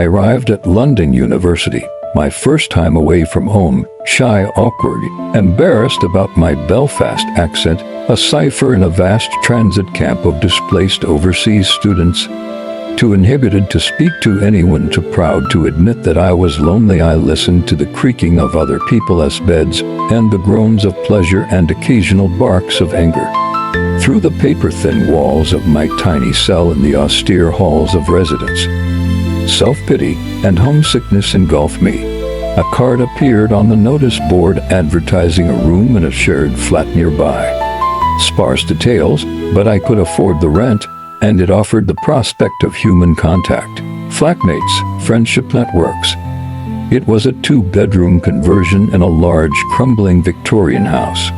I arrived at London University, my first time away from home, shy, awkward, embarrassed about my Belfast accent, a cipher in a vast transit camp of displaced overseas students. Too inhibited to speak to anyone, too proud to admit that I was lonely, I listened to the creaking of other people's beds and the groans of pleasure and occasional barks of anger. Through the paper-thin walls of my tiny cell in the austere halls of residence, self-pity and homesickness engulfed me. A card appeared on the notice board advertising a room in a shared flat nearby. Sparse details, but I could afford the rent, and it offered the prospect of human contact, flatmates, friendship networks. It was a 2-bedroom conversion in a large, crumbling Victorian house.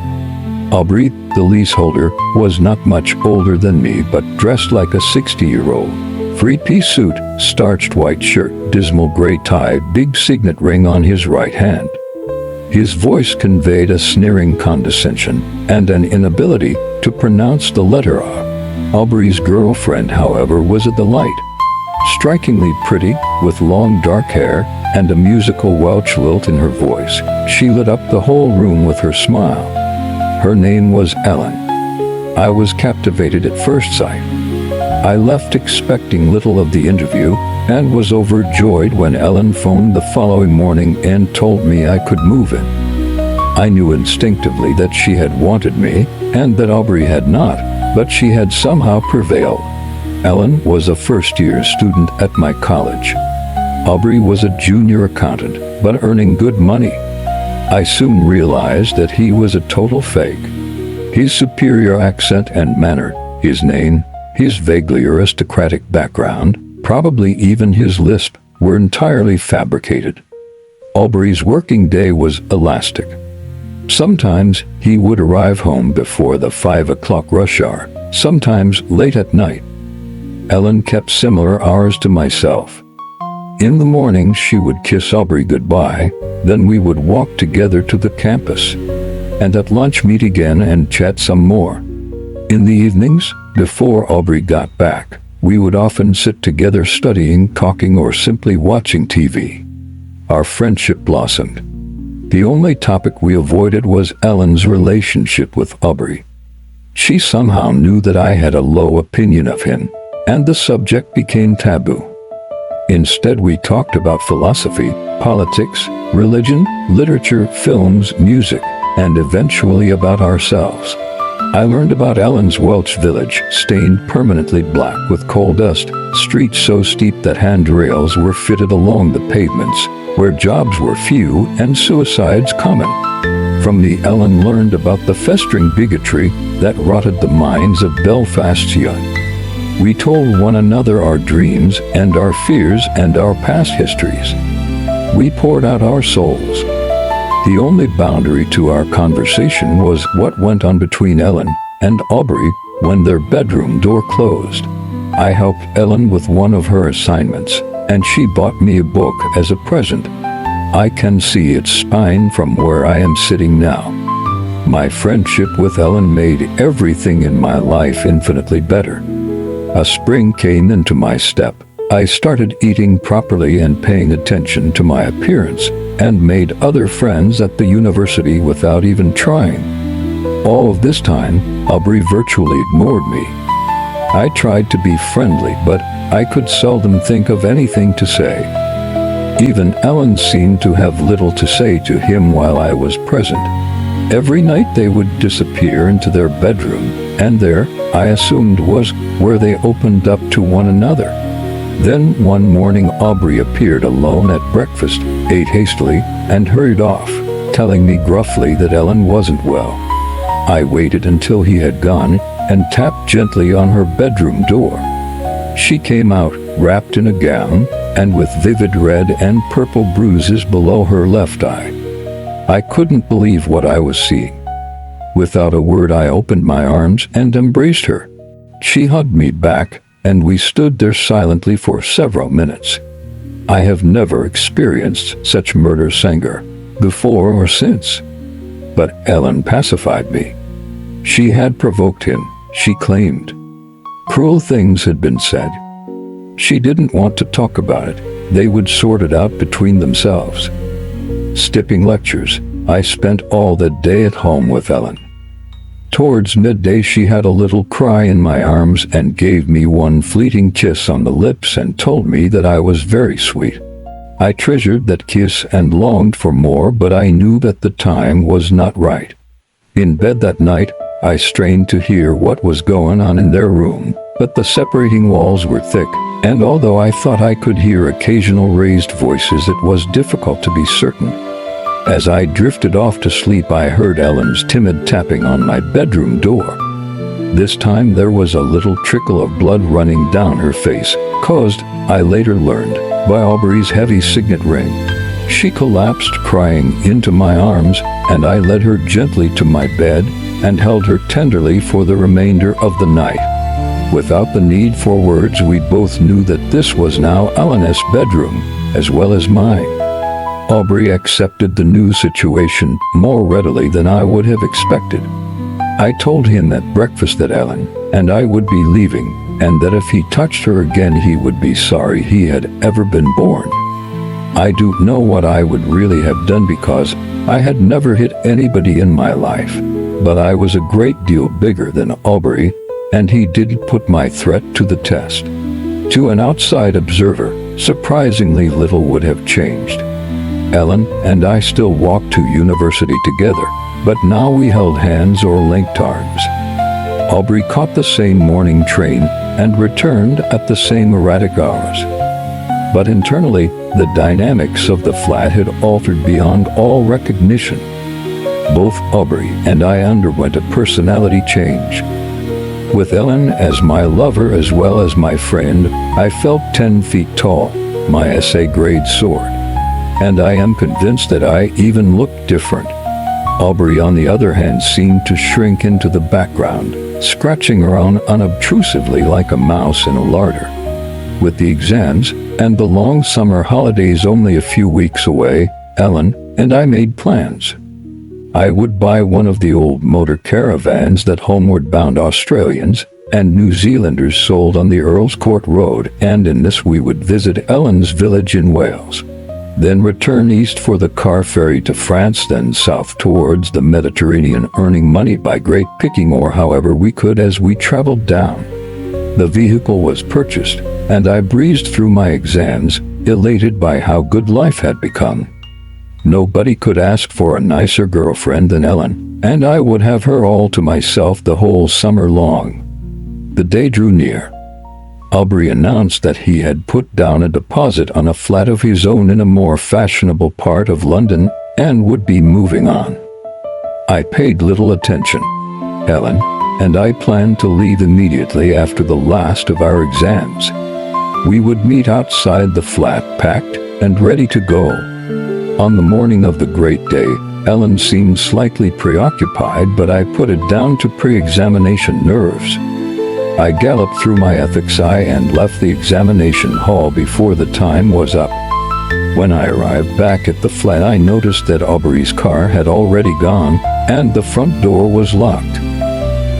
Aubery, the leaseholder, was not much older than me, but dressed like a 60-year-old. 3-piece suit, starched white shirt, dismal gray tie, big signet ring on his right hand. His voice conveyed a sneering condescension and an inability to pronounce the letter A. Aubery's girlfriend, however, was a delight. Strikingly pretty, with long dark hair and a musical Welsh lilt in her voice, she lit up the whole room with her smile. Her name was Ellen. I was captivated at first sight. I left expecting little of the interview and was overjoyed when Ellen phoned the following morning and told me I could move in. I knew instinctively that she had wanted me and that Aubery had not, but she had somehow prevailed. Ellen was a first-year student at my college. Aubery was a junior accountant, but earning good money. I soon realized that he was a total fake. His superior accent and manner, his name, his vaguely aristocratic background, probably even his lisp, were entirely fabricated. Aubery's working day was elastic. Sometimes he would arrive home before the 5 o'clock rush hour, sometimes late at night. Ellen kept similar hours to myself. In the morning she would kiss Aubery goodbye, then we would walk together to the campus, and at lunch meet again and chat some more. In the evenings, before Aubery got back, we would often sit together studying, talking, or simply watching TV. Our friendship blossomed. The only topic we avoided was Ellen's relationship with Aubery. She somehow knew that I had a low opinion of him, and the subject became taboo. Instead, we talked about philosophy, politics, religion, literature, films, music, and eventually about ourselves. I learned about Ellen's Welsh village, stained permanently black with coal dust, streets so steep that handrails were fitted along the pavements, where jobs were few and suicides common. From me, Ellen learned about the festering bigotry that rotted the minds of Belfast's young. We told one another our dreams and our fears and our past histories. We poured out our souls. The only boundary to our conversation was what went on between Ellen and Aubery when their bedroom door closed. I helped Ellen with one of her assignments, and she bought me a book as a present. I can see its spine from where I am sitting now. My friendship with Ellen made everything in my life infinitely better. A spring came into my step. I started eating properly and paying attention to my appearance, and made other friends at the university without even trying. All of this time, Aubery virtually ignored me. I tried to be friendly, but I could seldom think of anything to say. Even Ellen seemed to have little to say to him while I was present. Every night they would disappear into their bedroom, and there, I assumed, was where they opened up to one another. Then one morning Aubery appeared alone at breakfast, ate hastily, and hurried off, telling me gruffly that Ellen wasn't well. I waited until he had gone and tapped gently on her bedroom door. She came out, wrapped in a gown, and with vivid red and purple bruises below her left eye. I couldn't believe what I was seeing. Without a word, I opened my arms and embraced her. She hugged me back, and we stood there silently for several minutes. I have never experienced such murderous anger, before or since. But Ellen pacified me. She had provoked him, she claimed. Cruel things had been said. She didn't want to talk about it. They would sort it out between themselves. Skipping lectures, I spent all that day at home with Ellen. Towards midday she had a little cry in my arms and gave me one fleeting kiss on the lips and told me that I was very sweet. I treasured that kiss and longed for more, but I knew that the time was not right. In bed that night, I strained to hear what was going on in their room, but the separating walls were thick, and although I thought I could hear occasional raised voices, it was difficult to be certain. As I drifted off to sleep, I heard Ellen's timid tapping on my bedroom door. This time there was a little trickle of blood running down her face, caused, I later learned, by Aubery's heavy signet ring. She collapsed crying into my arms, and I led her gently to my bed and held her tenderly for the remainder of the night. Without the need for words, we both knew that this was now Ellen's bedroom, as well as mine. Aubery accepted the new situation more readily than I would have expected. I told him at breakfast that Ellen and I would be leaving, and that if he touched her again he would be sorry he had ever been born. I don't know what I would really have done, because I had never hit anybody in my life, but I was a great deal bigger than Aubery, and he did put my threat to the test. To an outside observer, surprisingly little would have changed. Ellen and I still walked to university together, but now we held hands or linked arms. Aubery caught the same morning train and returned at the same erratic hours. But internally, the dynamics of the flat had altered beyond all recognition. Both Aubery and I underwent a personality change. With Ellen as my lover as well as my friend, I felt 10 feet tall, my essay-grade sword. And I am convinced that I even looked different. Aubery, on the other hand, seemed to shrink into the background, scratching around unobtrusively like a mouse in a larder. With the exams and the long summer holidays only a few weeks away, Ellen and I made plans. I would buy one of the old motor caravans that homeward-bound Australians and New Zealanders sold on the Earl's Court Road, and in this we would visit Ellen's village in Wales. Then return east for the car ferry to France, then south towards the Mediterranean, earning money by grape picking or however we could as we traveled down. The vehicle was purchased, and I breezed through my exams, elated by how good life had become. Nobody could ask for a nicer girlfriend than Ellen, and I would have her all to myself the whole summer long. The day drew near. Aubery announced that he had put down a deposit on a flat of his own in a more fashionable part of London and would be moving on. I paid little attention. Ellen and I planned to leave immediately after the last of our exams. We would meet outside the flat, packed and ready to go. On the morning of the great day, Ellen seemed slightly preoccupied, but I put it down to pre-examination nerves. I galloped through my ethics eye and left the examination hall before the time was up. When I arrived back at the flat, I noticed that Aubery's car had already gone, and the front door was locked.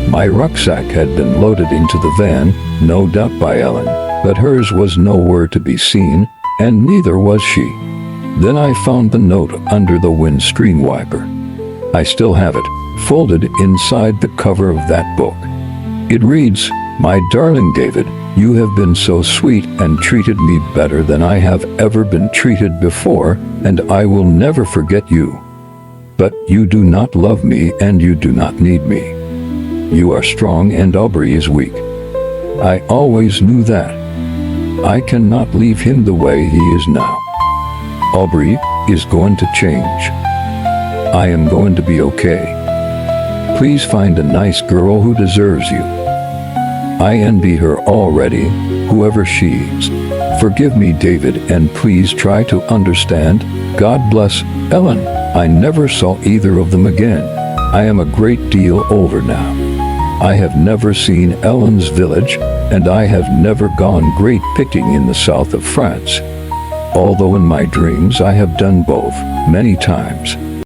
My rucksack had been loaded into the van, no doubt by Ellen, but hers was nowhere to be seen, and neither was she. Then I found the note under the windscreen wiper. I still have it, folded inside the cover of that book. It reads, "My darling David, you have been so sweet and treated me better than I have ever been treated before, and I will never forget you. But you do not love me and you do not need me. You are strong and Aubery is weak. I always knew that. I cannot leave him the way he is now. Aubery is going to change. I am going to be okay. Please find a nice girl who deserves you. I envy her already, whoever she is. Forgive me, David, and please try to understand. God bless, Ellen." I never saw either of them again. I am a great deal older now. I have never seen Ellen's village, and I have never gone grape picking in the south of France. Although in my dreams I have done both many times.